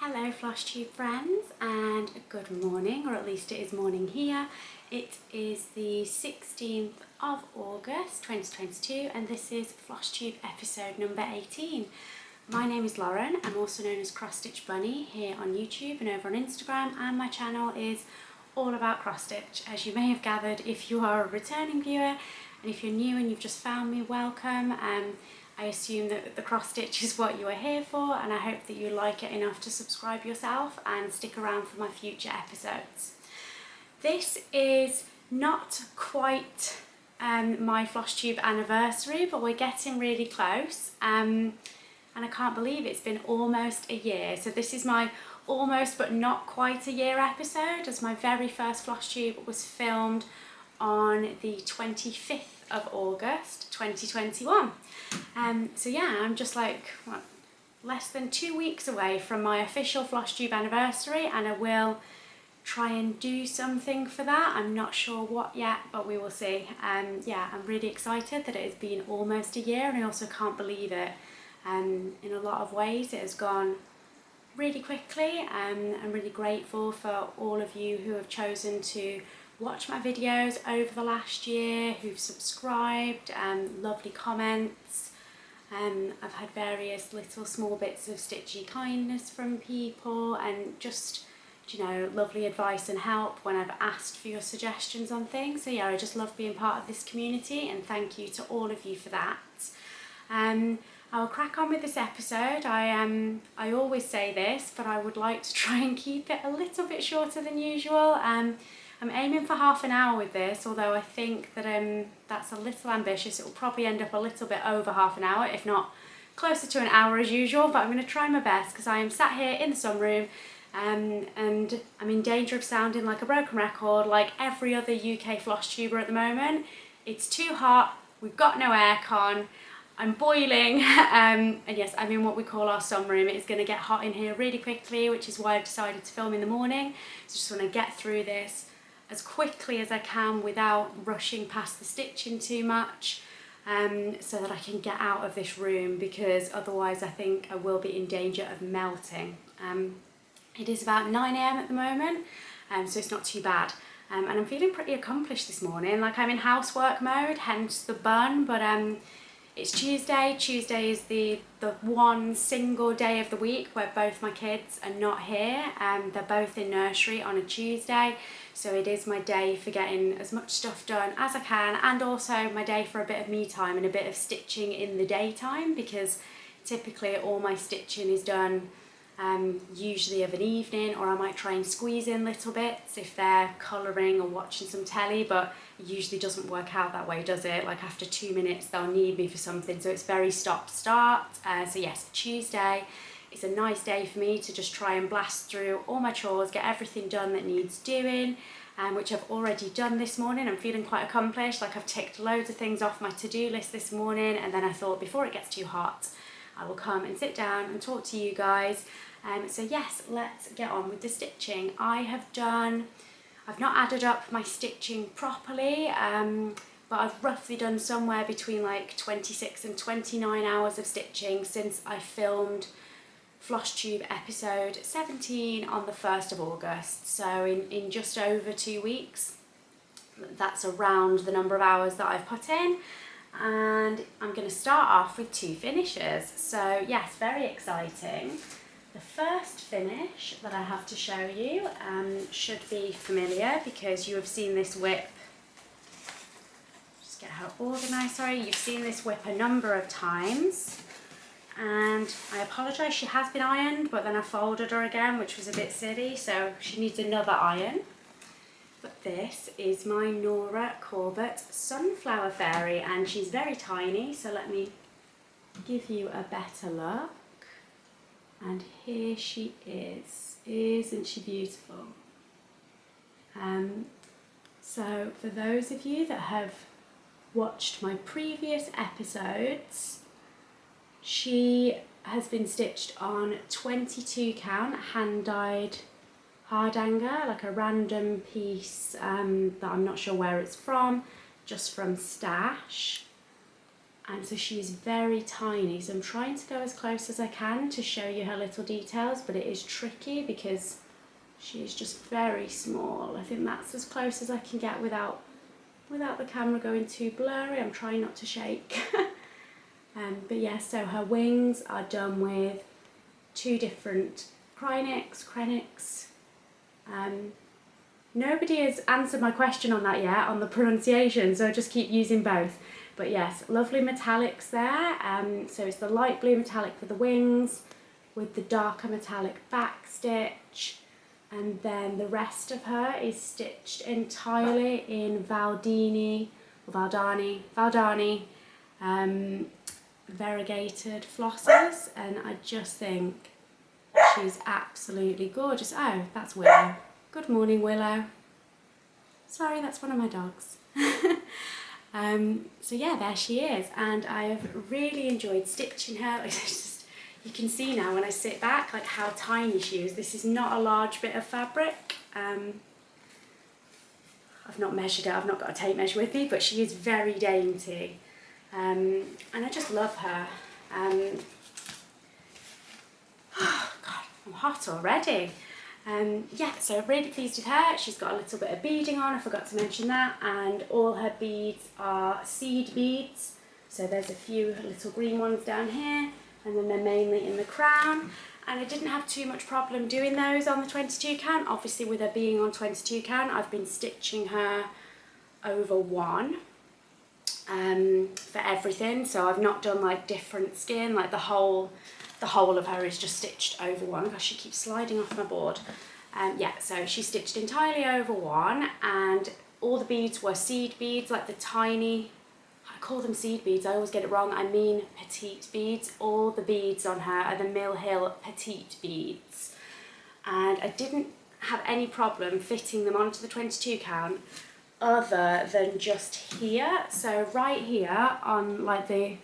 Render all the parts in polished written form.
Hello Flosstube friends, and good morning, or at least it is morning here. It is the 16th of August 2022 and this is Flosstube episode number 18. My name is Lauren, I'm also known as Cross Stitch Bunny here on YouTube and over on Instagram, and my channel is all about cross stitch, as you may have gathered if you are a returning viewer, and if you're new and you've just found me, welcome. I assume that the cross stitch is what you are here for, and I hope that you like it enough to subscribe yourself and stick around for my future episodes. This is not quite my Flosstube anniversary, but we're getting really close, and I can't believe it's been almost a year. So this is my almost but not quite a year episode, as my very first Flosstube was filmed on the 25th of August 2021. So yeah, I'm just like less than 2 weeks away from my official Flosstube anniversary, and I will try and do something for that. I'm not sure what yet, but we will see. Yeah, I'm really excited that it has been almost a year, and I also can't believe it. In a lot of ways it has gone really quickly. I'm really grateful for all of you who have chosen to watch my videos over the last year, who've subscribed, lovely comments. I've had various little small bits of stitchy kindness from people, and just, you know, lovely advice and help when I've asked for your suggestions on things. So yeah, I just love being part of this community, and thank you to all of you for that. I'll crack on with this episode. I always say this, but I would like to try and keep it a little bit shorter than usual. I'm aiming for half an hour with this, although I think that that's a little ambitious. It will probably end up a little bit over half an hour, if not closer to an hour as usual, but I'm going to try my best because I am sat here in the sunroom, and I'm in danger of sounding like a broken record, like every other UK Flosstuber at the moment. It's too hot, we've got no aircon, I'm boiling, and yes, I'm in what we call our sunroom. It's going to get hot in here really quickly, which is why I've decided to film in the morning. So just want to get through this as quickly as I can without rushing past the stitching too much, so that I can get out of this room, because otherwise I think I will be in danger of melting. It is about 9 AM at the moment, so it's not too bad. And I'm feeling pretty accomplished this morning, like I'm in housework mode, hence the bun, but it's Tuesday. Tuesday is the one single day of the week where both my kids are not here. They're both in nursery on a Tuesday, so it is my day for getting as much stuff done as I can, and also my day for a bit of me time and a bit of stitching in the daytime, because typically all my stitching is done usually of an evening, or I might try and squeeze in little bits if they're colouring or watching some telly, but it usually doesn't work out that way, does it? Like after 2 minutes they'll need me for something, so it's very stop-start. So yes, Tuesday is a nice day for me to just try and blast through all my chores, get everything done that needs doing, which I've already done this morning. I'm feeling quite accomplished, like I've ticked loads of things off my to-do list this morning, and then I thought before it gets too hot I will come and sit down and talk to you guys. So yes, let's get on with the stitching. I've not added up my stitching properly, but I've roughly done somewhere between like 26 and 29 hours of stitching since I filmed Flosstube episode 17 on the 1st of August. So in just over 2 weeks, that's around the number of hours that I've put in. And I'm going to start off with 2 finishes. So yes, very exciting. The first finish that I have to show you should be familiar, because you have seen this whip. Just get her organised, sorry. You've seen this whip a number of times, and I apologise, she has been ironed, but then I folded her again, which was a bit silly, so she needs another iron. But this is my Nora Corbett Sunflower Fairy, and she's very tiny, so let me give you a better look. And here she is. Isn't she beautiful? So for those of you that have watched my previous episodes, she has been stitched on 22 count hand-dyed hardanger, like a random piece that I'm not sure where it's from, just from Stash. and so she is very tiny, so I'm trying to go as close as I can to show you her little details, but it is tricky because she is just very small. I think that's as close as I can get without the camera going too blurry. I'm trying not to shake. But yeah, so her wings are done with 2 different Krenix. Nobody has answered my question on that yet, on the pronunciation, so I just keep using both. But yes, lovely metallics there. So it's the light blue metallic for the wings with the darker metallic back stitch. And then the rest of her is stitched entirely in Valdani variegated flosses, and I just think she's absolutely gorgeous. Oh, that's Willow. Good morning, Willow. Sorry, that's one of my dogs. So yeah, there she is, and I have really enjoyed stitching her. You can see now when I sit back like how tiny she is. This is not a large bit of fabric. I've not measured it, I've not got a tape measure with me, but she is very dainty. And I just love her. Oh God, I'm hot already. Yeah, so really pleased with her. She's got a little bit of beading on, I forgot to mention that, and all her beads are seed beads. So there's a few little green ones down here, and then they're mainly in the crown. And I didn't have too much problem doing those on the 22 count. Obviously with her being on 22 count, I've been stitching her over 1 for everything. So I've not done like different skin, like the whole of her is just stitched over 1. Gosh, she keeps sliding off my board. Yeah, so she's stitched entirely over 1, and all the beads were seed beads, like the tiny, I call them seed beads, I always get it wrong, I mean petite beads. All the beads on her are the Mill Hill petite beads, and I didn't have any problem fitting them onto the 22 count other than just here. So right here on like the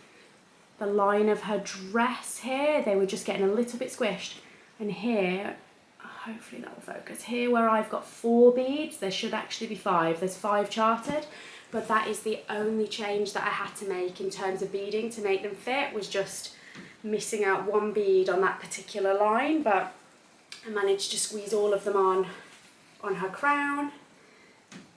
line of her dress here, they were just getting a little bit squished, and here, hopefully that will focus, here where I've got 4 beads, there should actually be 5, there's 5 charted, but that is the only change that I had to make in terms of beading to make them fit, was just missing out 1 bead on that particular line, but I managed to squeeze all of them on her crown.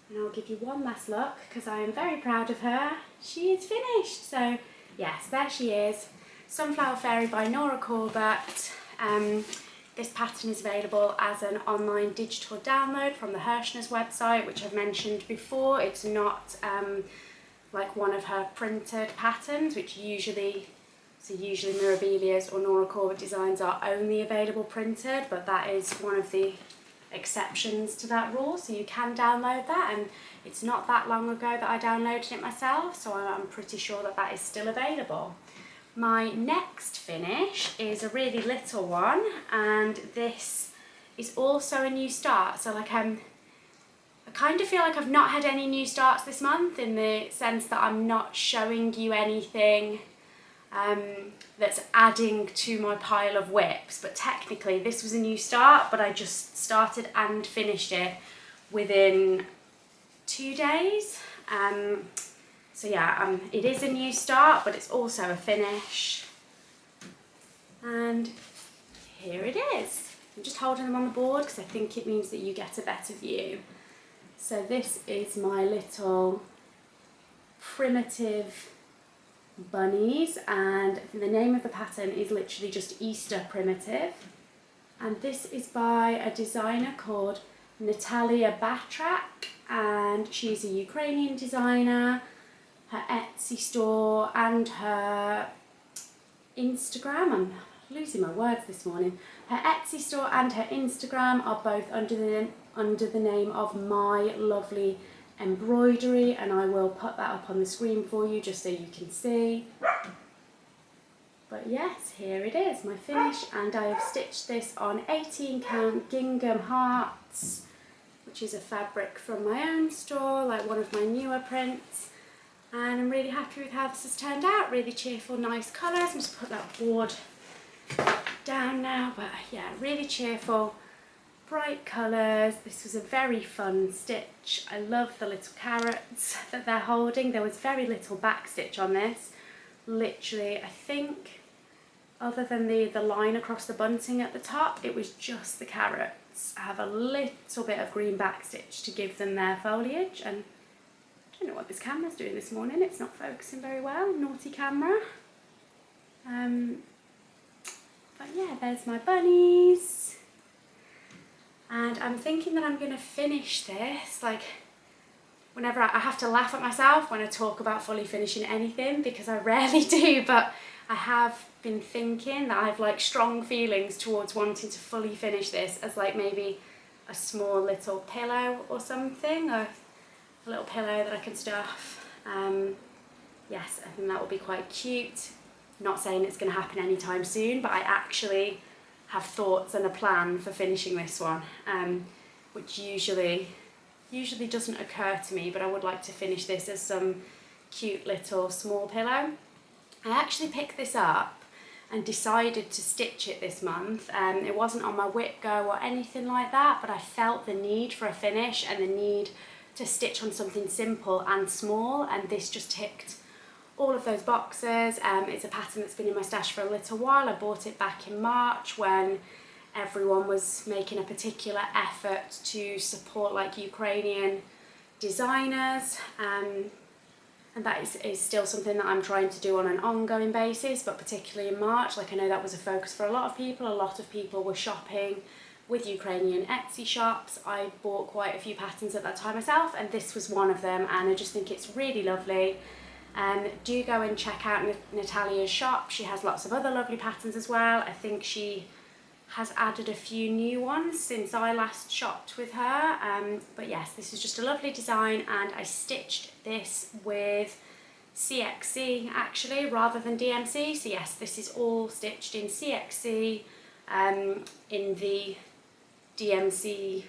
And I'll give you one last look because I am very proud of her. She is finished. So yes, there she is. Sunflower Fairy by Nora Corbett. This pattern is available as an online digital download from the Hirschner's website, which I've mentioned before. It's not like one of her printed patterns, which usually Mirabilia's or Nora Corbett designs are only available printed, but that is one of the exceptions to that rule, so you can download that, and it's not that long ago that I downloaded it myself, so I'm pretty sure that that is still available. My next finish is a really little one, and this is also a new start. So like I kind of feel like I've not had any new starts this month, in the sense that I'm not showing you anything that's adding to my pile of whips, but technically this was a new start, but I just started and finished it within 2 days. So yeah, it is a new start, but it's also a finish. And here it is. I'm just holding them on the board because I think it means that you get a better view. So this is my little primitive bunnies, and the name of the pattern is literally just Easter Primitive. And this is by a designer called Natalia Batrak, and she's a Ukrainian designer. Her Etsy store and her Instagram, I'm losing my words this morning. Her Etsy store and her Instagram are both under the name of My Lovely Embroidery, and I will put that up on the screen for you just so you can see. But yes, here it is, my finish, and I have stitched this on 18 count gingham hearts, which is a fabric from my own store, like one of my newer prints. And I'm really happy with how this has turned out. Really cheerful, nice colours. I'm just put that board down now, but yeah, really cheerful, bright colours. This was a very fun stitch. I love the little carrots that they're holding. There was very little back stitch on this, literally, I think, other than the line across the bunting at the top, it was just the carrots. I have a little bit of green backstitch to give them their foliage, and I don't know what this camera's doing this morning. It's not focusing very well. Naughty camera. But yeah, there's my bunnies. And I'm thinking that I'm going to finish this, like, whenever I have to laugh at myself when I talk about fully finishing anything, because I rarely do, but I have been thinking that I have like strong feelings towards wanting to fully finish this as like maybe a small little pillow or something, or a little pillow that I can stuff. Yes, I think that will be quite cute. Not saying it's going to happen anytime soon, but I actually have thoughts and a plan for finishing this one, which usually doesn't occur to me, but I would like to finish this as some cute little small pillow. I actually picked this up and decided to stitch it this month. It wasn't on my WIPGO or anything like that, but I felt the need for a finish and the need to stitch on something simple and small, and this just ticked all of those boxes. It's a pattern that's been in my stash for a little while. I bought it back in March when everyone was making a particular effort to support like Ukrainian designers, and that is still something that I'm trying to do on an ongoing basis, but particularly in March, like I know that was a focus for a lot of people. A lot of people were shopping with Ukrainian Etsy shops. I bought quite a few patterns at that time myself, and this was one of them, and I just think it's really lovely. Do go and check out Natalia's shop. She has lots of other lovely patterns as well. I think she has added a few new ones since I last shopped with her, but yes, this is just a lovely design, and I stitched this with CXC actually rather than DMC. So yes, this is all stitched in CXC, in the DMC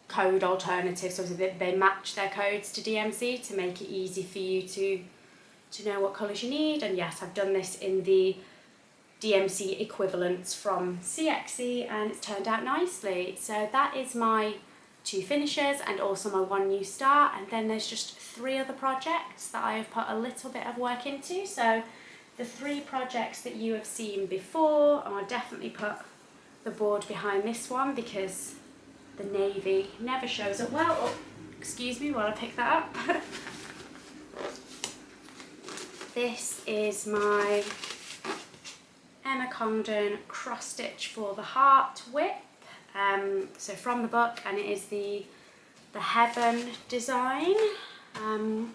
code alternative, so they match their codes to DMC to make it easy for you to know what colours you need. And yes, I've done this in the DMC equivalents from CXC, and it's turned out nicely. So that is my 2 finishes and also my 1 new start, and then there's just 3 other projects that I have put a little bit of work into. So the 3 projects that you have seen before, and I'll definitely put the board behind this one because the navy never shows up well. Oh, excuse me while I pick that up. This is my Emma Congdon cross stitch for the heart whip, so from the book, and it is the Heaven design. I've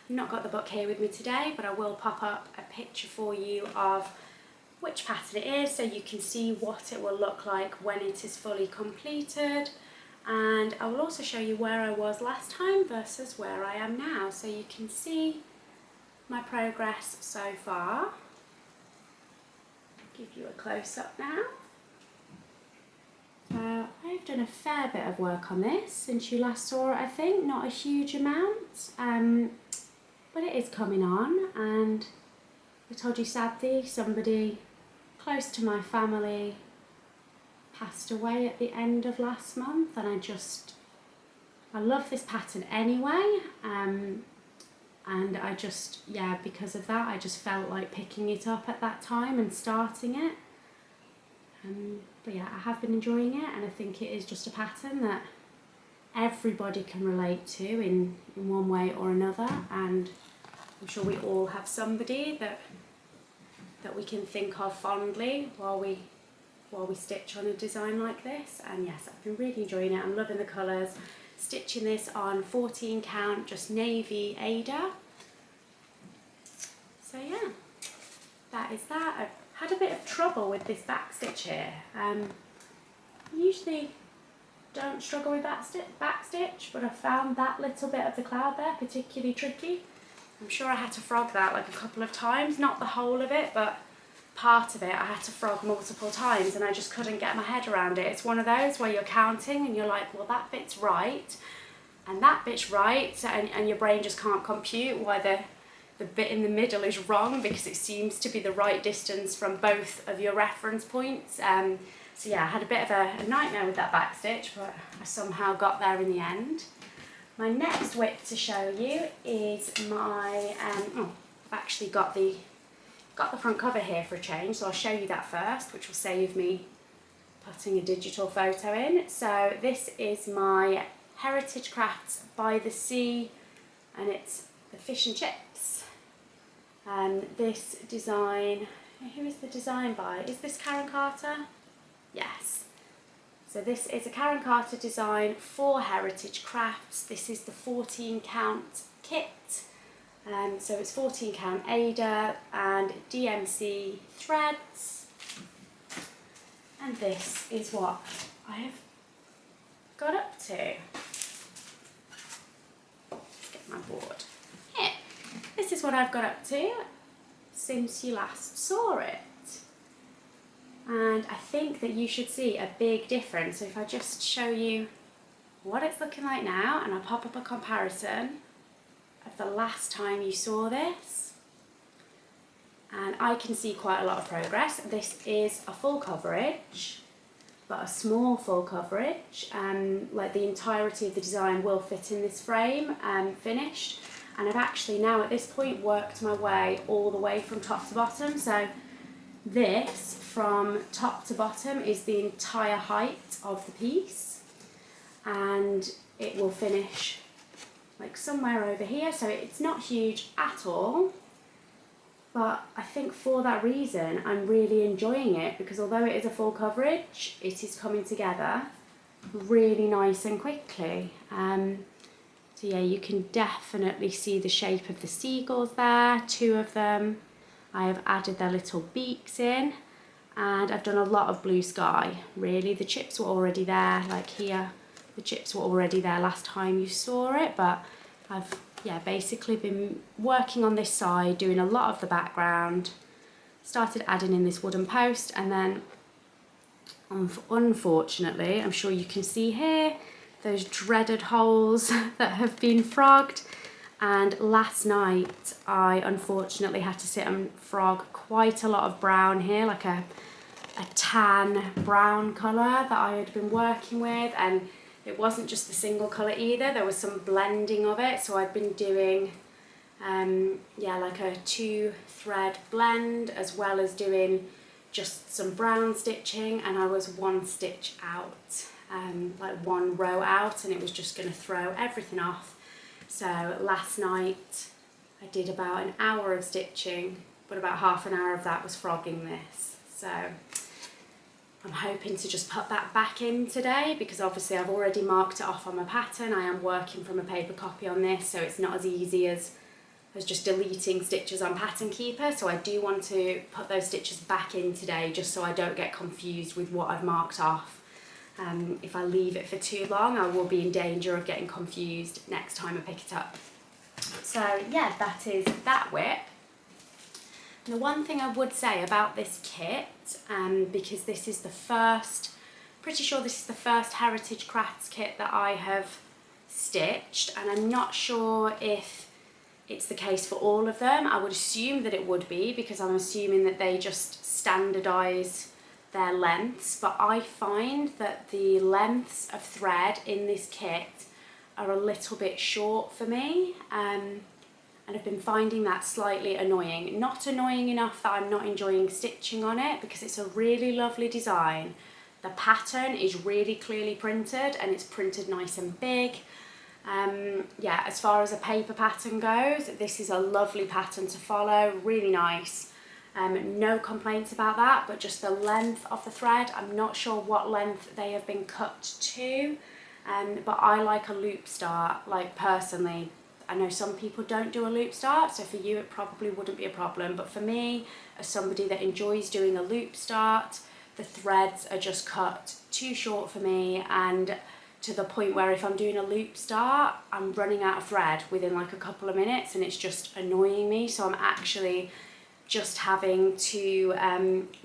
not got the book here with me today, but I will pop up a picture for you of which pattern it is so you can see what it will look like when it is fully completed, and I will also show you where I was last time versus where I am now, so you can see my progress so far. Give you a close-up now. So I've done a fair bit of work on this since you last saw it, I think, not a huge amount, but it is coming on, and I told you sadly somebody close to my family passed away at the end of last month, and I love this pattern anyway, and I just, yeah, because of that, I just felt like picking it up at that time and starting it. But yeah, I have been enjoying it, and I think it is just a pattern that everybody can relate to in one way or another, and I'm sure we all have somebody that we can think of fondly while we stitch on a design like this. And yes, I've been really enjoying it. I'm loving the colours. Stitching this on 14 count, just navy Ada. So yeah, that is that. I've had a bit of trouble with this back stitch here. I usually don't struggle with back stitch, but I found that little bit of the cloud there particularly tricky. I'm sure I had to frog that like a couple of times, not the whole of it, but part of it I had to frog multiple times, and I just couldn't get my head around it. It's one of those where you're counting and you're like, well, that bit's right and that bit's right, and your brain just can't compute why the bit in the middle is wrong, because it seems to be the right distance from both of your reference points. So yeah, I had a bit of a nightmare with that back stitch, but I somehow got there in the end. My next whip to show you is my, I've actually got the front cover here for a change, so I'll show you that first, which will save me putting a digital photo in. So this is my Heritage Crafts by the Sea, and it's the fish and chips. And this design, who is the design by? Is this Karen Carter? Yes. So this is a Karen Carter design for Heritage Crafts. This is the 14 count kit. So it's 14 count Ada and DMC threads. And this is what I have got up to. Get my board. Here. This is what I've got up to since you last saw it. And I think that you should see a big difference. So if I just show you what it's looking like now, and I'll pop up a comparison of the last time you saw this. And I can see quite a lot of progress. This is a full coverage, but a small full coverage. Like the entirety of the design will fit in this frame finished. And I've actually now at this point worked my way all the way from top to bottom. So this from top to bottom is the entire height of the piece, and it will finish like somewhere over here. So it's not huge at all, but I think for that reason I'm really enjoying it, because although it is a full coverage, it is coming together really nice and quickly. So yeah, you can definitely see the shape of the seagulls there, 2 of them. I have added their little beaks in, and I've done a lot of blue sky, really. The chips were already there, like here, the chips were already there last time you saw it, but I've basically been working on this side, doing a lot of the background, started adding in this wooden post, and then unfortunately, I'm sure you can see here, those dreaded holes that have been frogged. And last night I unfortunately had to sit and frog quite a lot of brown here, like a tan brown colour that I had been working with, and it wasn't just the single colour either, there was some blending of it. So I'd been doing like a 2 thread blend, as well as doing just some brown stitching, and I was 1 stitch out, like 1 row out, and it was just going to throw everything off. So last night I did about an hour of stitching, but about half an hour of that was frogging this. So I'm hoping to just put that back in today, because obviously I've already marked it off on my pattern. I am working from a paper copy on this, so it's not as easy as just deleting stitches on Pattern Keeper. So I do want to put those stitches back in today, just so I don't get confused with what I've marked off. If I leave it for too long, I will be in danger of getting confused next time I pick it up. So yeah, that is that whip. The one thing I would say about this kit, because this is the first, pretty sure this is the first Heritage Crafts kit that I have stitched, and I'm not sure if it's the case for all of them. I would assume that it would be, because I'm assuming that they just standardise their lengths, but I find that the lengths of thread in this kit are a little bit short for me, and I've been finding that slightly annoying. Not annoying enough that I'm not enjoying stitching on it, because it's a really lovely design. The pattern is really clearly printed, and it's printed nice and big. Yeah, as far as a paper pattern goes, this is a lovely pattern to follow, really nice. No complaints about that, but just the length of the thread, I'm not sure what length they have been cut to, but I like a loop start. Like personally, I know some people don't do a loop start, so for you it probably wouldn't be a problem, but for me, as somebody that enjoys doing a loop start, the threads are just cut too short for me, and to the point where if I'm doing a loop start, I'm running out of thread within like a couple of minutes, and it's just annoying me. So I'm actually just having to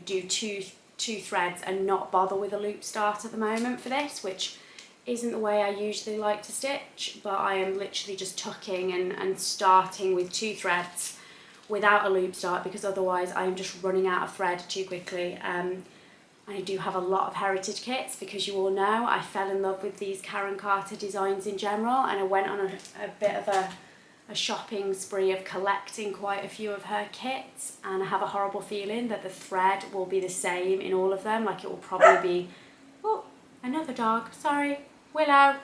do two threads and not bother with a loop start at the moment for this, which isn't the way I usually like to stitch, but I am literally just tucking and starting with 2 threads without a loop start, because otherwise I'm just running out of thread too quickly. I do have a lot of heritage kits, because you all know I fell in love with these Karen Carter designs in general, and I went on a bit of a a shopping spree of collecting quite a few of her kits, and I have a horrible feeling that the thread will be the same in all of them. Like, it will probably be, oh, another dog, sorry, Willow.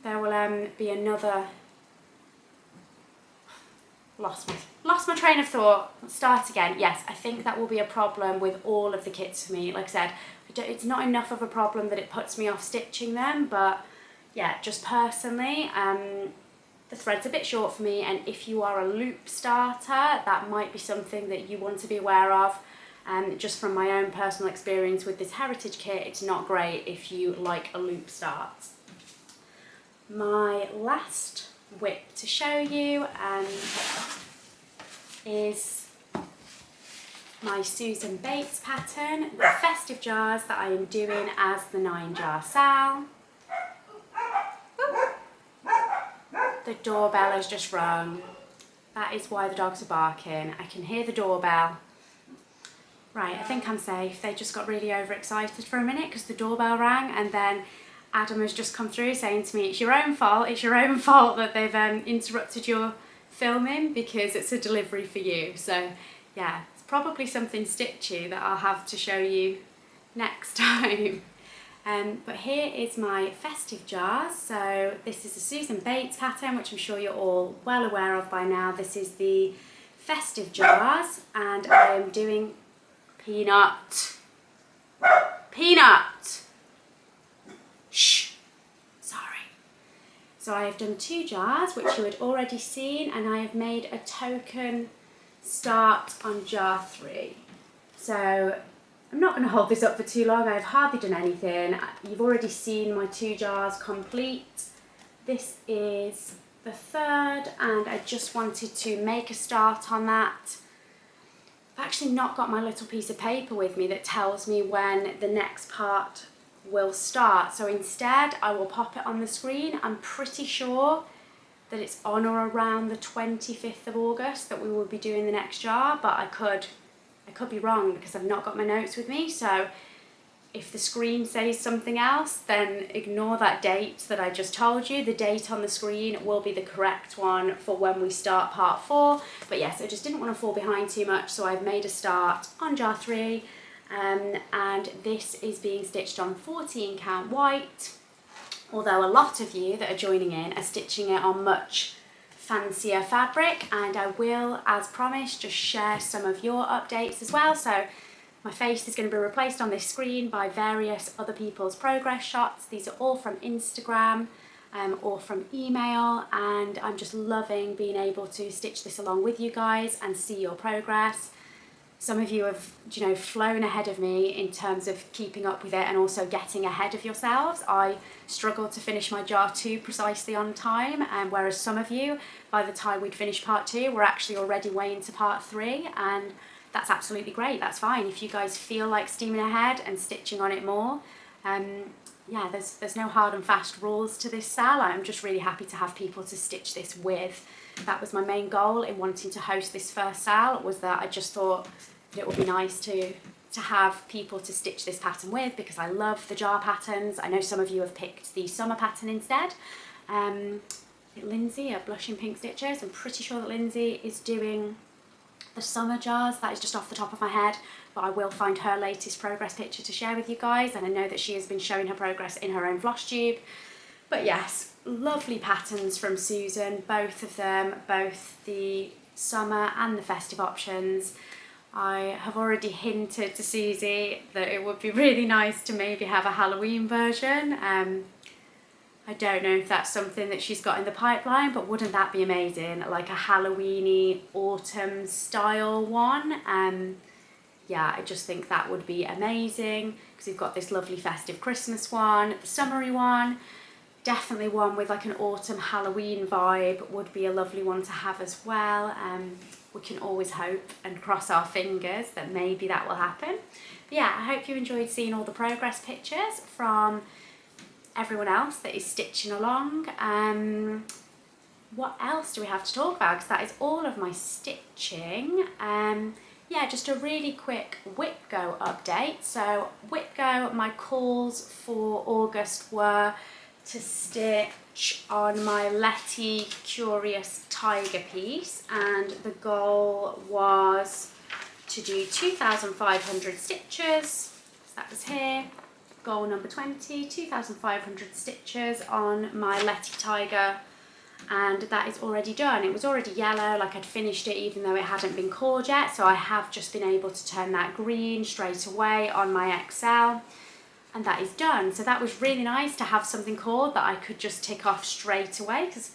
There will be another, lost my train of thought. Let's start again. Yes, I think that will be a problem with all of the kits for me. Like I said, it's not enough of a problem that it puts me off stitching them, but yeah, just personally, the thread's a bit short for me, and if you are a loop starter, that might be something that you want to be aware of. Just from my own personal experience with this heritage kit, it's not great if you like a loop start. My last whip to show you is my Susan Bates pattern, the festive jars that I am doing as the 9-jar sal. The doorbell has just rung. That is why the dogs are barking. I can hear the doorbell. Right, I think I'm safe. They just got really overexcited for a minute because the doorbell rang, and then Adam has just come through saying to me, it's your own fault that they've interrupted your filming because it's a delivery for you. So yeah, it's probably something stitchy that I'll have to show you next time. But here is my festive jars. So this is a Susan Bates pattern, which I'm sure you're all well aware of by now. This is the festive jars, and I am doing Peanut. Shh, sorry. So I have done 2 jars, which you had already seen, and I have made a token start on jar 3. So I'm not going to hold this up for too long. I've hardly done anything. You've already seen my 2 jars complete. This is the 3rd, and I just wanted to make a start on that. I've actually not got my little piece of paper with me that tells me when the next part will start. So instead, I will pop it on the screen. I'm pretty sure that it's on or around the 25th of August that we will be doing the next jar, but I could be wrong because I've not got my notes with me. So if the screen says something else, then ignore that date that I just told you. The date on the screen will be the correct one for when we start part 4. But yes, I just didn't want to fall behind too much, so I've made a start on jar 3, and this is being stitched on 14 count white, although a lot of you that are joining in are stitching it on much fancier fabric, and I will, as promised, just share some of your updates as well. So my face is going to be replaced on this screen by various other people's progress shots. These are all from Instagram or from email, and I'm just loving being able to stitch this along with you guys and see your progress. Some of you have, you know, flown ahead of me in terms of keeping up with it and also getting ahead of yourselves. I struggled to finish my jar 2 precisely on time, whereas some of you, by the time we'd finished part 2, were actually already way into part 3, and that's absolutely great. That's fine. If you guys feel like steaming ahead and stitching on it more, yeah, there's no hard and fast rules to this sal. I'm just really happy to have people to stitch this with. That was my main goal in wanting to host this first sal, was that I just thought that it would be nice to have people to stitch this pattern with, because I love the jar patterns. I know some of you have picked the summer pattern instead. Lindsay at Blushing Pink Stitches, I'm pretty sure that Lindsay is doing the summer jars. That is just off the top of my head, but I will find her latest progress picture to share with you guys, and I know that she has been showing her progress in her own Flosstube. But yes, lovely patterns from Susan, both of them, both the summer and the festive options. I have already hinted to Susie that it would be really nice to maybe have a Halloween version. I don't know if that's something that she's got in the pipeline, but wouldn't that be amazing? Like a Halloweeny autumn style one. Yeah, I just think that would be amazing, because we've got this lovely festive Christmas one, the summery one. Definitely one with like an autumn Halloween vibe would be a lovely one to have as well. We can always hope and cross our fingers that maybe that will happen. But yeah, I hope you enjoyed seeing all the progress pictures from everyone else that is stitching along. What else do we have to talk about? Because that is all of my stitching. Yeah, just a really quick WIPGO update. So WIPGO, my calls for August were to stitch on my Letty Curious Tiger piece, and the goal was to do 2,500 stitches. So that was here, goal number 20, 2,500 stitches on my Letty Tiger, and that is already done. It was already yellow, like I'd finished it even though it hadn't been cored yet, so I have just been able to turn that green straight away on my XL. And that is done. So that was really nice to have something cored that I could just tick off straight away, because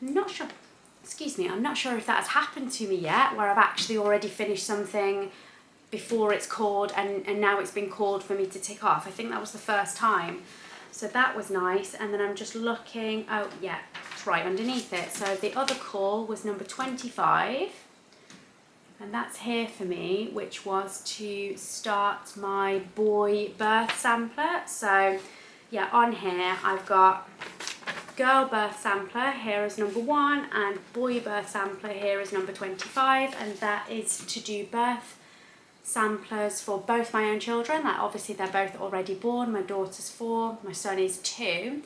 I'm not sure, excuse me, I'm not sure if that has happened to me yet, where I've actually already finished something before it's cored and now it's been cored for me to tick off. I think that was the first time. So that was nice. And then I'm just looking, oh yeah, it's right underneath it. So the other call was number 25. And that's here for me, which was to start my boy birth sampler. So yeah, on here I've got girl birth sampler here is number 1 and boy birth sampler here is number 25, and that is to do birth samplers for both my own children. Like obviously they're both already born. My daughter's 4, my son is 2.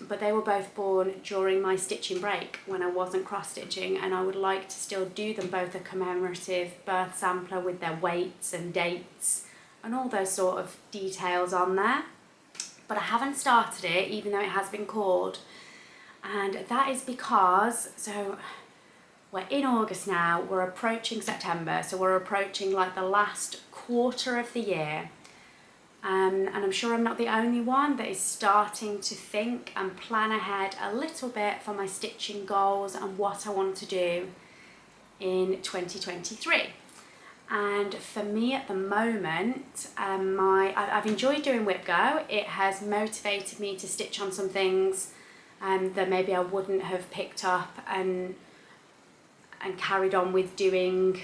But they were both born during my stitching break when I wasn't cross stitching, and I would like to still do them both a commemorative birth sampler with their weights and dates and all those sort of details on there. But I haven't started it even though it has been cored, and that is because, so we're in August now, we're approaching September, so we're approaching like the last quarter of the year. And I'm sure I'm not the only one that is starting to think and plan ahead a little bit for my stitching goals and what I want to do in 2023. And for me at the moment, I've enjoyed doing WIPGO. It has motivated me to stitch on some things that maybe I wouldn't have picked up and carried on with doing.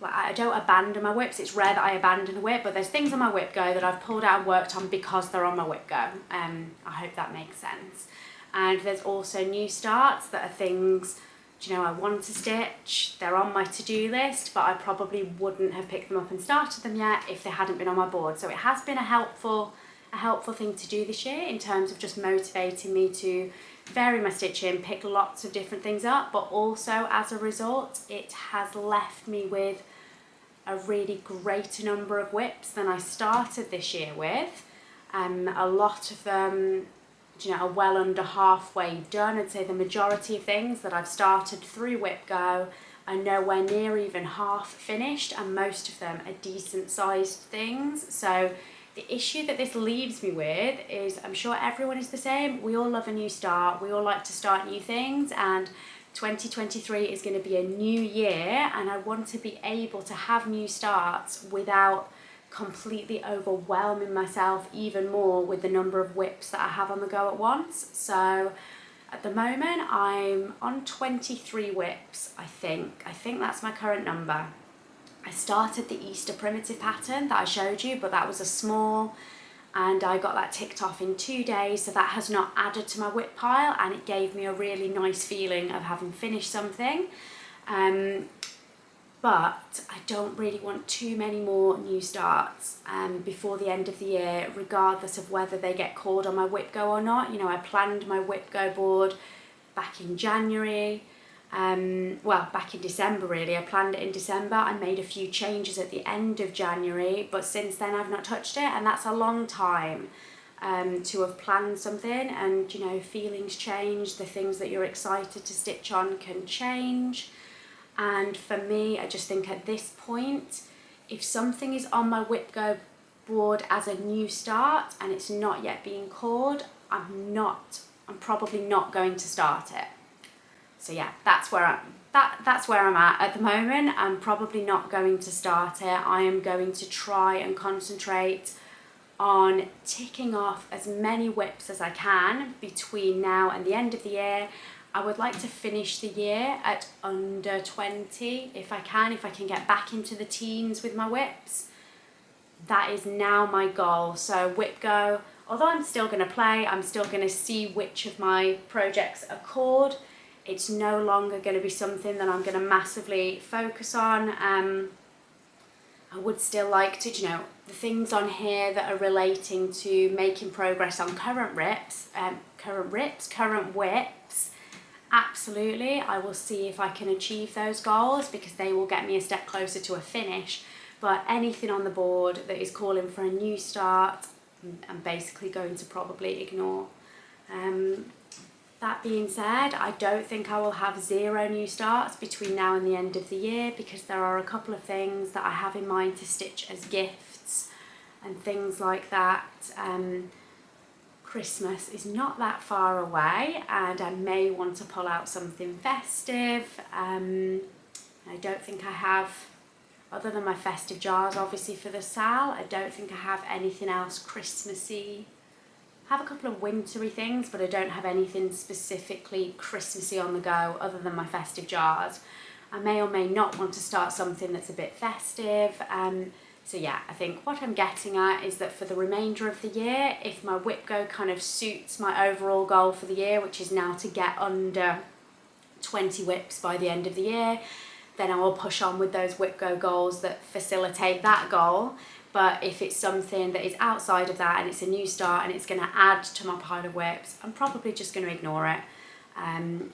Like, I don't abandon my whips. It's rare that I abandon a whip, but there's things on my WIPGO that I've pulled out and worked on because they're on my WIPGO. I hope that makes sense. And there's also new starts that are things, you know, I want to stitch. They're on my to-do list, but I probably wouldn't have picked them up and started them yet if they hadn't been on my board. So it has been a helpful thing to do this year in terms of just motivating me to vary my stitching, pick lots of different things up, but also as a result, it has left me with a really greater number of whips than I started this year with. A lot of them, you know, are well under halfway done. I'd say the majority of things that I've started through WIPGO are nowhere near even half finished, and most of them are decent sized things. So the issue that this leaves me with is, I'm sure everyone is the same, we all love a new start, we all like to start new things, and 2023 is going to be a new year, and I want to be able to have new starts without completely overwhelming myself even more with the number of whips that I have on the go at once. So at the moment I'm on 23 whips, I think that's my current number. I started the Easter primitive pattern that I showed you, but that was a small, and I got that ticked off in 2 days, so that has not added to my whip pile, and it gave me a really nice feeling of having finished something. But I don't really want too many more new starts before the end of the year, regardless of whether they get called on my WIPGO or not. You know, I planned my WIPGO board back in January, well, back in December really. I planned it in December. I made a few changes at the end of January, but since then I've not touched it, and that's a long time to have planned something, and you know, feelings change, the things that you're excited to stitch on can change. And for me, I just think at this point, if something is on my WIPGO board as a new start and it's not yet being cored, I'm probably not going to start it. So yeah, that's where I'm at the moment. I'm probably not going to start it. I am going to try and concentrate on ticking off as many whips as I can between now and the end of the year. I would like to finish the year at under 20 if I can get back into the teens with my whips. That is now my goal. So WIPGO, although I'm still going to play, I'm still going to see which of my projects are cored. It's no longer going to be something that I'm going to massively focus on. I would still like to, you know, the things on here that are relating to making progress on current whips, absolutely, I will see if I can achieve those goals because they will get me a step closer to a finish. But anything on the board that is calling for a new start, I'm basically going to probably ignore. That being said, I don't think I will have 0 new starts between now and the end of the year because there are a couple of things that I have in mind to stitch as gifts and things like that. Christmas is not that far away and I may want to pull out something festive. I don't think I have, other than my festive jars obviously for the sale, I don't think I have anything else Christmassy. I have a couple of wintry things, but I don't have anything specifically Christmassy on the go other than my festive jars. I may or may not want to start something that's a bit festive. So yeah, I think what I'm getting at is that for the remainder of the year, if my WIPGO kind of suits my overall goal for the year, which is now to get under 20 whips by the end of the year, then I will push on with those WIPGO goals that facilitate that goal. But if it's something that is outside of that and it's a new start and it's going to add to my pile of whips, I'm probably just going to ignore it.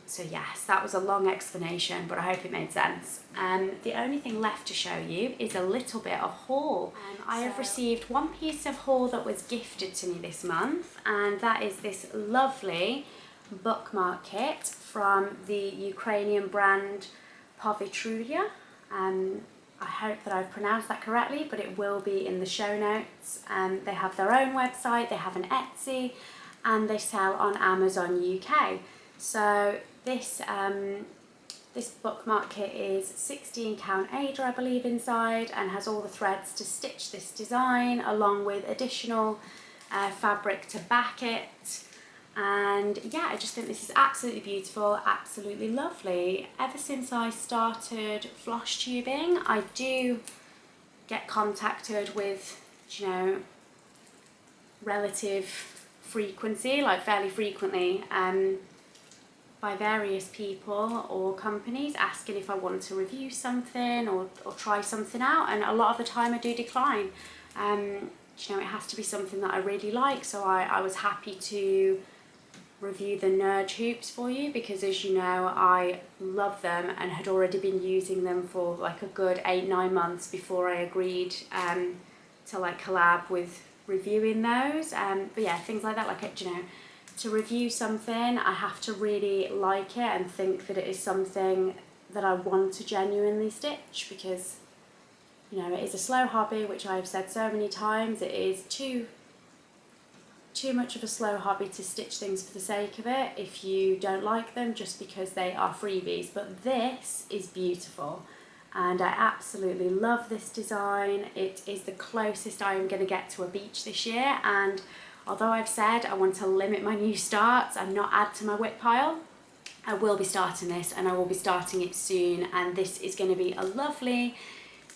So yes, that was a long explanation, but I hope it made sense. The only thing left to show you is a little bit of haul. I have received one piece of haul that was gifted to me this month, and that is this lovely bookmark kit from the Ukrainian brand Povitrulya. I hope that I've pronounced that correctly, but it will be in the show notes. They have their own website, they have an Etsy, and they sell on Amazon UK. So this bookmark kit is 16 count Ada, I believe, inside, and has all the threads to stitch this design along with additional fabric to back it. And yeah, I just think this is absolutely beautiful, absolutely lovely. Ever since I started Flosstubing, I do get contacted with, you know, relative frequency, like fairly frequently, by various people or companies asking if I want to review something or try something out, and a lot of the time I do decline. You know, it has to be something that I really like, so I was happy to review the Nerd hoops for you because, as you know, I love them and had already been using them for like a good 8-9 months before I agreed to like collab with reviewing those. But yeah, things like that, like, you know, to review something I have to really like it and think that it is something that I want to genuinely stitch, because, you know, it is a slow hobby, which I've said so many times. It is too much of a slow hobby to stitch things for the sake of it if you don't like them just because they are freebies. But this is beautiful and I absolutely love this design. It is the closest I am going to get to a beach this year, and although I've said I want to limit my new starts and not add to my whip pile, I will be starting this, and I will be starting it soon, and this is going to be a lovely,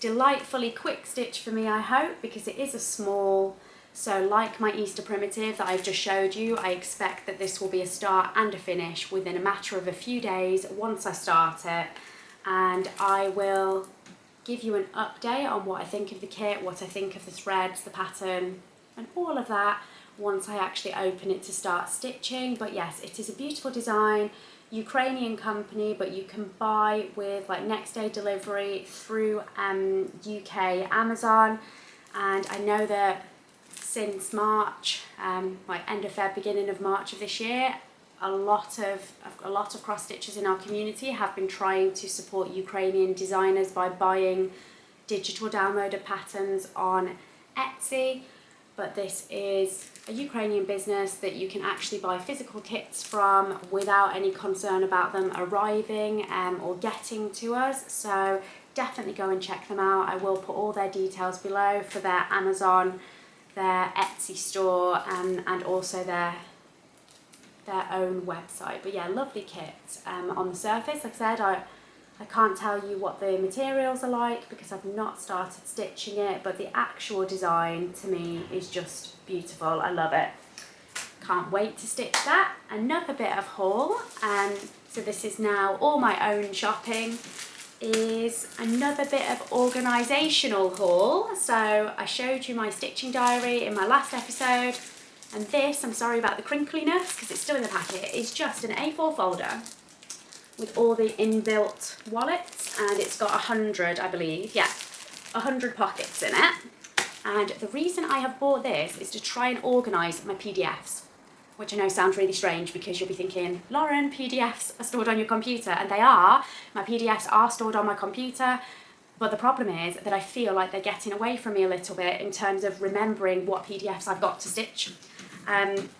delightfully quick stitch for me, I hope, because it is a small. So like my Easter primitive that I've just showed you, I expect that this will be a start and a finish within a matter of a few days once I start it, and I will give you an update on what I think of the kit, what I think of the threads, the pattern, and all of that once I actually open it to start stitching. But yes, it is a beautiful design, Ukrainian company, but you can buy with like next day delivery through UK Amazon, and I know that since March, like end of Feb, beginning of March of this year, a lot of cross stitchers in our community have been trying to support Ukrainian designers by buying digital downloaded patterns on Etsy. But this is a Ukrainian business that you can actually buy physical kits from without any concern about them arriving or getting to us. So definitely go and check them out. I will put all their details below for their Amazon, their Etsy store, and also their own website. But yeah, lovely kit. On the surface, like I said, I can't tell you what the materials are like because I've not started stitching it, but the actual design to me is just beautiful. I love it. Can't wait to stitch that. Another bit of haul. So this is now all my own shopping. is another bit of organisational haul. So I showed you my stitching diary in my last episode, and this, I'm sorry about the crinkliness because it's still in the packet, is just an A4 folder with all the inbuilt wallets, and it's got 100, I believe, yeah, 100 pockets in it. And the reason I have bought this is to try and organise my PDFs, which I know sounds really strange because you'll be thinking, Lauren, PDFs are stored on your computer, and they are. My PDFs are stored on my computer, but the problem is that I feel like they're getting away from me a little bit in terms of remembering what PDFs I've got to stitch.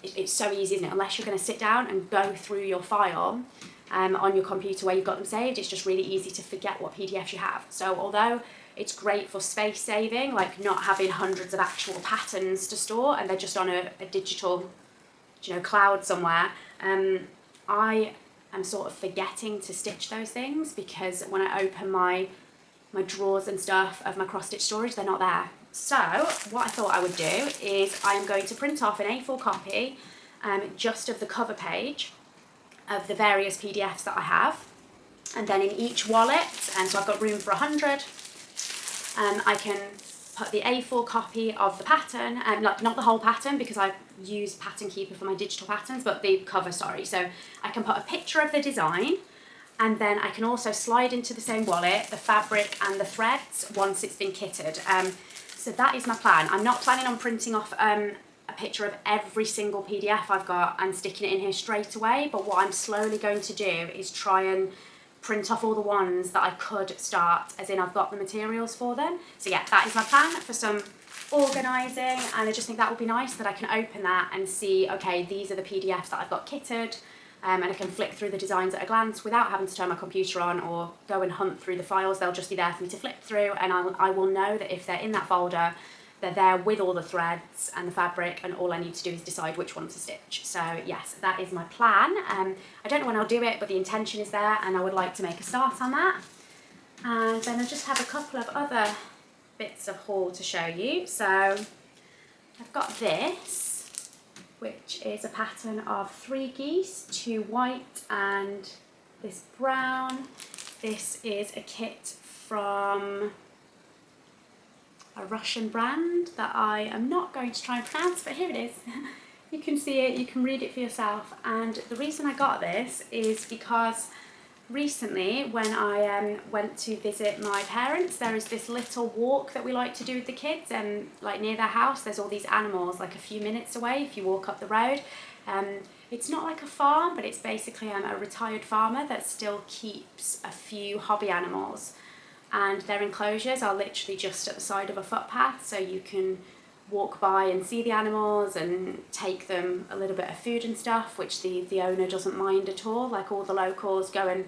It's so easy, isn't it? Unless you're going to sit down and go through your file on your computer where you've got them saved, it's just really easy to forget what PDFs you have. So although it's great for space saving, like not having hundreds of actual patterns to store and they're just on a digital, cloud somewhere, I am sort of forgetting to stitch those things because when I open my drawers and stuff of my cross-stitch storage, they're not there. So what I thought I would do is I am going to print off an A4 copy just of the cover page of the various PDFs that I have, and then in each wallet, and so I've got room for 100, I can put the A4 copy of the pattern, not the whole pattern because I use Pattern Keeper for my digital patterns, but the cover, sorry. So I can put a picture of the design, and then I can also slide into the same wallet the fabric and the threads once it's been kitted. So that is my plan. I'm not planning on printing off a picture of every single PDF I've got and sticking it in here straight away, but what I'm slowly going to do is try and print off all the ones that I could start, as in I've got the materials for them. So yeah, that is my plan for some organising, and I just think that would be nice that I can open that and see, okay, these are the PDFs that I've got kitted, and I can flick through the designs at a glance without having to turn my computer on or go and hunt through the files. They'll just be there for me to flip through, and I will know that if they're in that folder, they're there with all the threads and the fabric, and all I need to do is decide which one to stitch. So yes, that is my plan. I don't know when I'll do it, but the intention is there, and I would like to make a start on that. And then I just have a couple of other bits of haul to show you. So I've got this, which is a pattern of 3 geese, 2 white and this brown. This is a kit from a Russian brand that I am not going to try and pronounce, but here it is. You can see it, you can read it for yourself. And the reason I got this is because recently when I went to visit my parents, there is this little walk that we like to do with the kids, and like near their house there's all these animals like a few minutes away if you walk up the road. It's not like a farm, but it's basically a retired farmer that still keeps a few hobby animals, and their enclosures are literally just at the side of a footpath, so you can walk by and see the animals and take them a little bit of food and stuff, which the owner doesn't mind at all. Like all the locals go and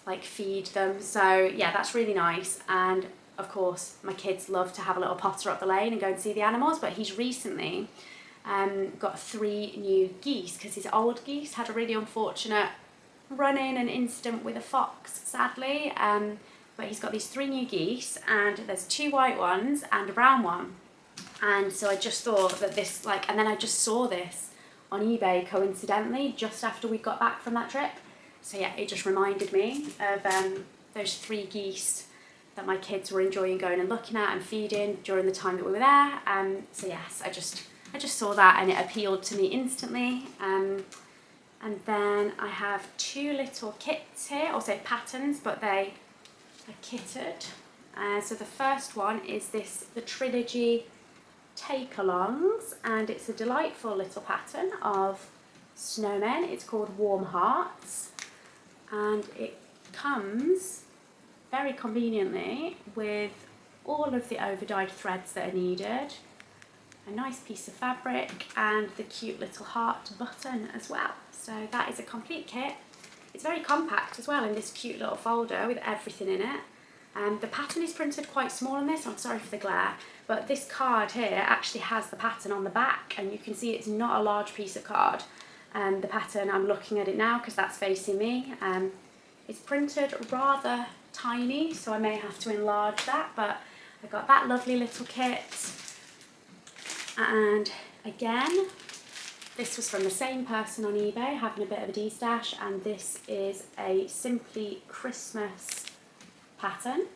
like feed them. So yeah, that's really nice. And of course my kids love to have a little potter up the lane and go and see the animals, but he's recently got 3 new geese because his old geese had a really unfortunate run-in and incident with a fox, sadly. But he's got these 3 new geese, and there's 2 white ones and a brown one. And so I just thought that this, and then I just saw this on eBay coincidentally just after we got back from that trip. So yeah, it just reminded me of those 3 geese that my kids were enjoying going and looking at and feeding during the time that we were there. So yes, I just saw that and it appealed to me instantly. And then I have 2 little kits here, also patterns, but they are kitted. So the first one is the Trilogy take-alongs, and it's a delightful little pattern of snowmen. It's called Warm Hearts, and it comes very conveniently with all of the overdyed threads that are needed, a nice piece of fabric, and the cute little heart button as well. So that is a complete kit. It's very compact as well in this cute little folder with everything in it. The pattern is printed quite small on this, I'm sorry for the glare, but this card here actually has the pattern on the back, and you can see it's not a large piece of card. The pattern, I'm looking at it now because that's facing me. It's printed rather tiny, so I may have to enlarge that, but I got that lovely little kit. And again, this was from the same person on eBay, having a bit of a de-stash, and this is a Simply Christmas pattern.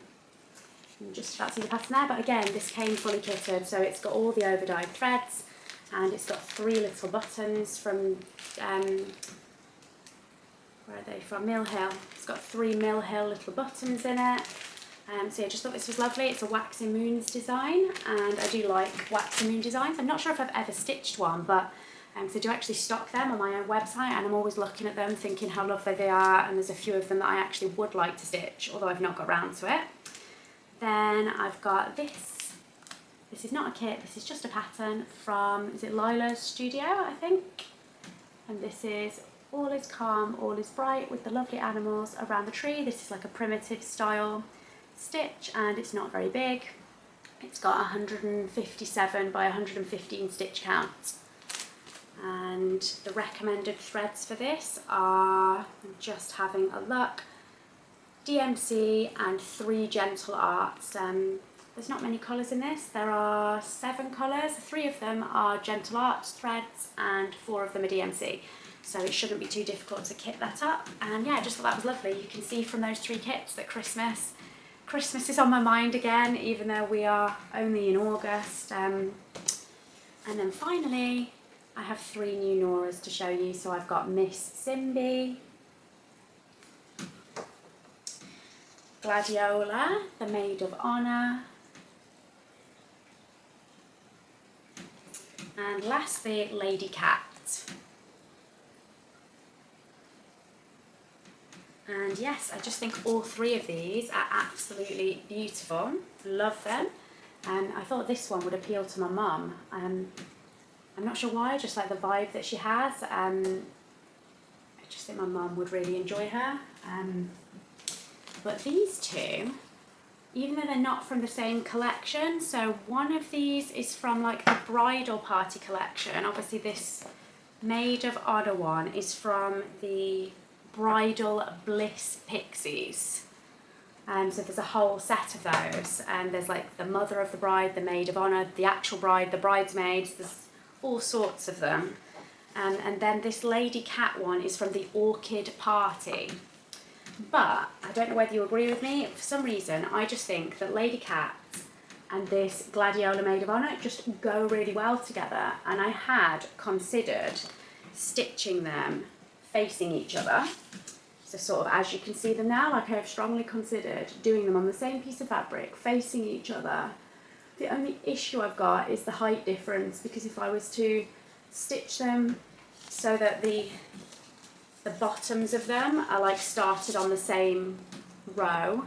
I'm just about to see the pattern there, but again, this came fully kitted, so it's got all the over-dyed threads, and it's got 3 little buttons from, where are they from? Mill Hill. It's got 3 Mill Hill little buttons in it. So yeah, just thought this was lovely. It's a Waxing Moons design, and I do like Waxing Moon designs. I'm not sure if I've ever stitched one, but so I do actually stock them on my own website, and I'm always looking at them thinking how lovely they are, and there's a few of them that I actually would like to stitch, although I've not got round to it. Then I've got this. This is not a kit, this is just a pattern from, is it Lila's Studio, I think? And this is All is Calm, All is Bright, with the lovely animals around the tree. This is like a primitive style stitch, and it's not very big. It's got 157 by 115 stitch count. And the recommended threads for this are, I'm just having a look, DMC and 3 Gentle Arts. There's not many colours in this. There are 7 colours. 3 of them are Gentle Arts threads and 4 of them are DMC. So it shouldn't be too difficult to kit that up. And yeah, I just thought that was lovely. You can see from those 3 kits that Christmas is on my mind again, even though we are only in August. And then finally, I have 3 new Noras to show you. So I've got Miss Simbi, Gladiola, the Maid of Honour, and lastly, Lady Cat. And yes, I just think all 3 of these are absolutely beautiful. Love them. And I thought this one would appeal to my mum. I'm not sure why, just like the vibe that she has. I just think my mum would really enjoy her. But these 2, even though they're not from the same collection, so one of these is from like the bridal party collection. Obviously this Maid of Honor one is from the Bridal Bliss Pixies. So there's a whole set of those, and there's like the mother of the bride, the Maid of Honor, the actual bride, the bridesmaids, there's all sorts of them. And then this Lady Cat one is from the Orchid Party. But I don't know whether you agree with me, for some reason I just think that Lady Cat and this Gladiola Maid of Honour just go really well together, and I had considered stitching them facing each other. So sort of as you can see them now, like I have strongly considered doing them on the same piece of fabric, facing each other. The only issue I've got is the height difference, because if I was to stitch them so that the bottoms of them are like started on the same row,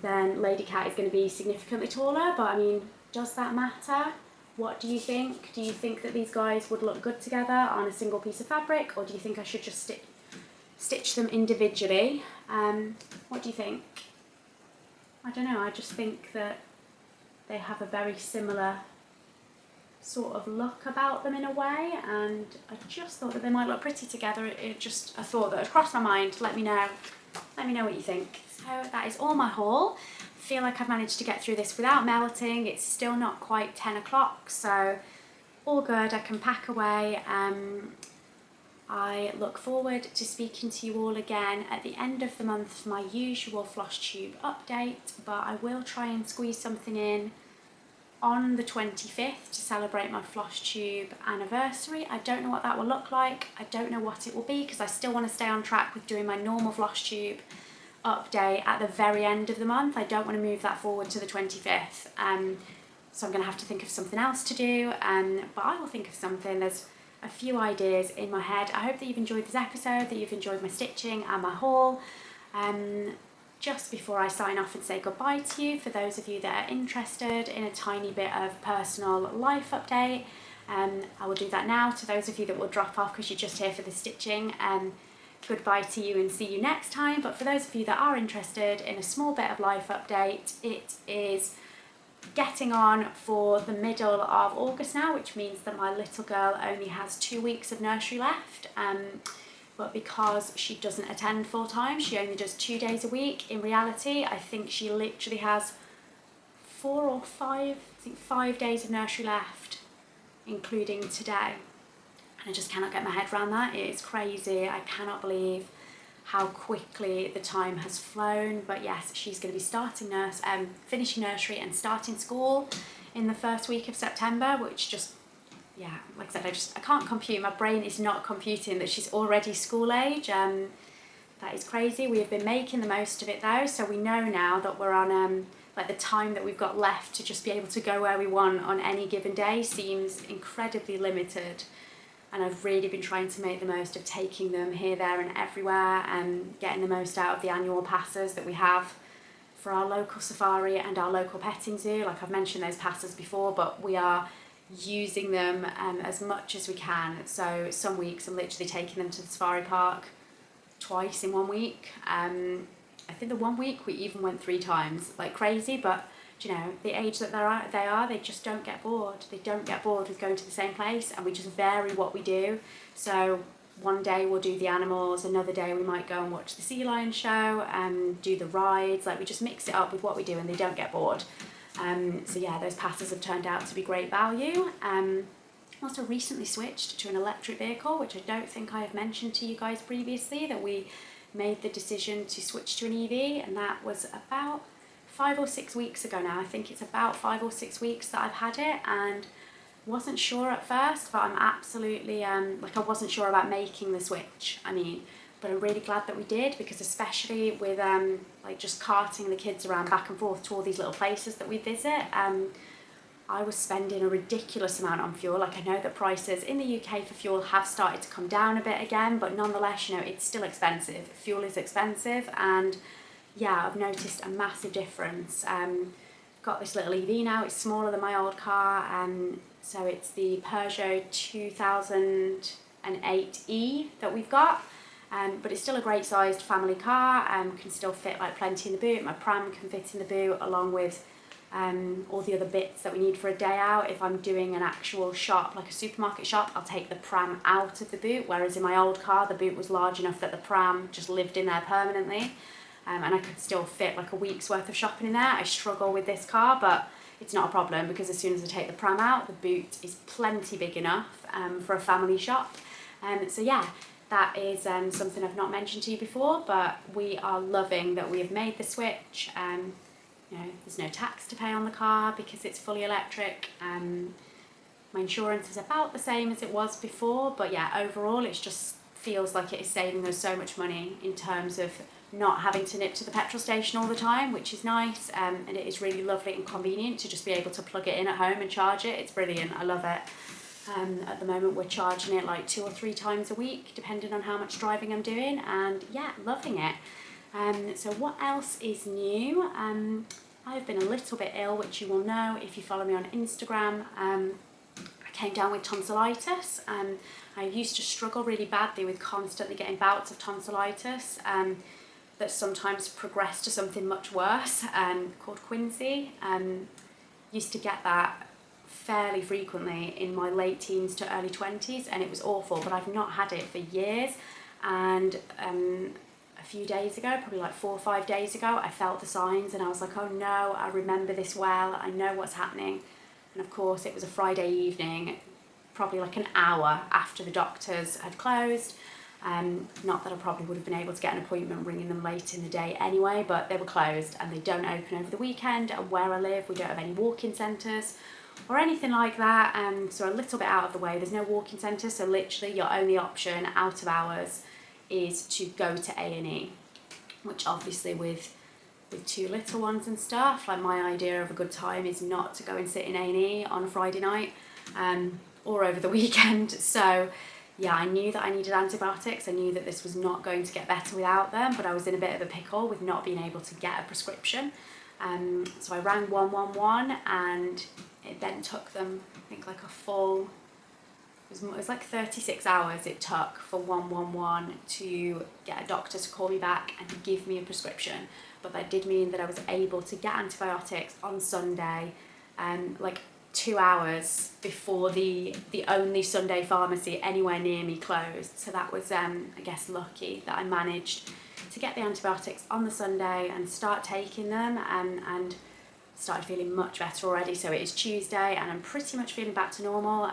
then Lady Cat is going to be significantly taller. But I mean, does that matter? What do you think? Do you think that these guys would look good together on a single piece of fabric, or do you think I should just stitch them individually? What do you think? I don't know, I just think that they have a very similar sort of look about them in a way, and I just thought that they might look pretty together. It just a thought that had crossed my mind. Let me know what you think. So that is all my haul. I feel like I've managed to get through this without melting. It's still not quite 10 o'clock, so all good. I can pack away. I look forward to speaking to you all again at the end of the month for my usual Flosstube update, but I will try and squeeze something in on the 25th to celebrate my Flosstube anniversary. I don't know what that will look like. I don't know what it will be, because I still want to stay on track with doing my normal Flosstube update at the very end of the month. I don't want to move that forward to the 25th. So I'm going to have to think of something else to do, but I will think of something. There's a few ideas in my head. I hope that you've enjoyed this episode, that you've enjoyed my stitching and my haul. Just before I sign off and say goodbye to you, for those of you that are interested in a tiny bit of personal life update, I will do that now. To those of you that will drop off because you're just here for the stitching, goodbye to you and see you next time. But for those of you that are interested in a small bit of life update, it is getting on for the middle of August now, which means that my little girl only has 2 weeks of nursery left. But because she doesn't attend full time, she only does 2 days a week. In reality, I think she literally has 4 or 5, I think 5 days of nursery left, including today. And I just cannot get my head around that. It is crazy. I cannot believe how quickly the time has flown. But yes, she's going to be finishing nursery and starting school in the first week of September, which just, yeah, like I said, I can't compute. My brain is not computing that she's already school age. That is crazy. We have been making the most of it though, so we know now that we're on like the time that we've got left to just be able to go where we want on any given day seems incredibly limited. And I've really been trying to make the most of taking them here, there and everywhere, and getting the most out of the annual passes that we have for our local safari and our local petting zoo. Like I've mentioned those passes before, but we are using them as much as we can. So some weeks I'm literally taking them to the safari park twice in 1 week. I think the 1 week we even went 3 times, like crazy, but you know, the age that they just don't get bored. They don't get bored with going to the same place, and we just vary what we do. So one day we'll do the animals, another day we might go and watch the sea lion show and do the rides. Like we just mix it up with what we do and they don't get bored. So yeah, those passes have turned out to be great value. Also recently switched to an electric vehicle, which I don't think I have mentioned to you guys previously, that we made the decision to switch to an EV, and that was about 5 or 6 weeks ago now. I think it's about 5 or 6 weeks that I've had it, and wasn't sure at first, but I'm absolutely like I wasn't sure about making the switch. I mean, but I'm really glad that we did, because especially with like just carting the kids around back and forth to all these little places that we visit, I was spending a ridiculous amount on fuel. Like I know that prices in the UK for fuel have started to come down a bit again, but nonetheless, you know, it's still expensive. Fuel is expensive, and yeah, I've noticed a massive difference. Got this little EV now. It's smaller than my old car, so it's the Peugeot 2008E that we've got. But it's still a great sized family car. Can still fit like plenty in the boot. My pram can fit in the boot, along with all the other bits that we need for a day out. If I'm doing an actual shop, like a supermarket shop, I'll take the pram out of the boot, whereas in my old car the boot was large enough that the pram just lived in there permanently, and I could still fit like a week's worth of shopping in there. I struggle with this car, but it's not a problem, because as soon as I take the pram out, the boot is plenty big enough for a family shop. So yeah, that is something I've not mentioned to you before, but we are loving that we have made the switch. You know, there's no tax to pay on the car because it's fully electric. My insurance is about the same as it was before, but yeah, overall it just feels like it is saving us so much money in terms of not having to nip to the petrol station all the time, which is nice, and it is really lovely and convenient to just be able to plug it in at home and charge it. It's brilliant, I love it. At the moment we're charging it like 2 or 3 times a week, depending on how much driving I'm doing, and yeah, loving it. So what else is new? I've been a little bit ill, which you will know if you follow me on Instagram. I came down with tonsillitis. I used to struggle really badly with constantly getting bouts of tonsillitis that sometimes progressed to something much worse, called quinsy. Used to get that fairly frequently in my late teens to early 20s, and it was awful, but I've not had it for years. And a few days ago, probably like 4 or 5 days ago, I felt the signs and I was like, oh no, I remember this well, I know what's happening. And of course it was a Friday evening, probably like an hour after the doctors had closed. Not that I probably would have been able to get an appointment ringing them late in the day anyway, but they were closed and they don't open over the weekend, and where I live we don't have any walk-in centres or anything like that, so a little bit out of the way. There's no walk-in centre, so literally your only option out of hours is to go to A&E, which obviously with 2 little ones and stuff, like my idea of a good time is not to go and sit in A&E on a Friday night or over the weekend. So yeah, I knew that I needed antibiotics. I knew that this was not going to get better without them, but I was in a bit of a pickle with not being able to get a prescription. So I rang 111, and it then took them, I think, like a full, it was like 36 hours it took for 111 to get a doctor to call me back and give me a prescription. But that did mean that I was able to get antibiotics on Sunday, like 2 hours before the only Sunday pharmacy anywhere near me closed. So that was, I guess, lucky that I managed to get the antibiotics on the Sunday and start taking them, and started feeling much better already. So it is Tuesday and I'm pretty much feeling back to normal.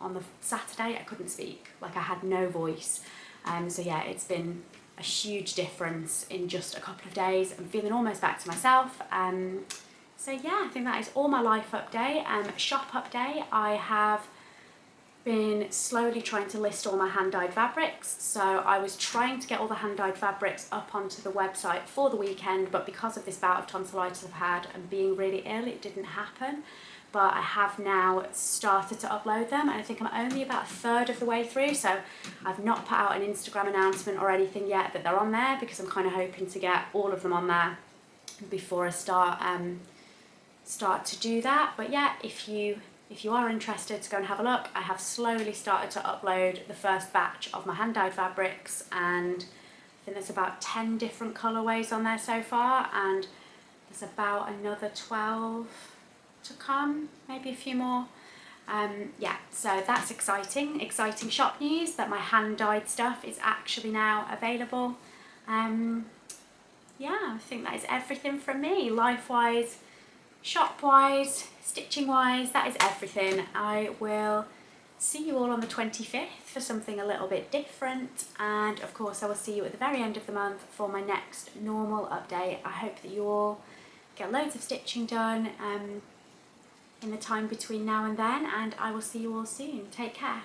On the Saturday I couldn't speak, like I had no voice. So yeah, it's been a huge difference in just a couple of days. I'm feeling almost back to myself. So yeah, I think that is all my life update. Shop update, I have been slowly trying to list all my hand-dyed fabrics. So I was trying to get all the hand-dyed fabrics up onto the website for the weekend, but because of this bout of tonsillitis I've had and being really ill, it didn't happen. But I have now started to upload them, and I think I'm only about a third of the way through, so I've not put out an Instagram announcement or anything yet that they're on there, because I'm kind of hoping to get all of them on there before I start to do that. But yeah, if you are interested to go and have a look, I have slowly started to upload the first batch of my hand-dyed fabrics, and I think there's about 10 different colourways on there so far, and there's about another 12 to come, maybe a few more. Yeah, so that's exciting shop news that my hand-dyed stuff is actually now available. Yeah, I think that is everything from me, life-wise, shop-wise, stitching-wise, that is everything. I will see you all on the 25th for something a little bit different, and of course I will see you at the very end of the month for my next normal update. I hope that you all get loads of stitching done in the time between now and then, and I will see you all soon. Take care.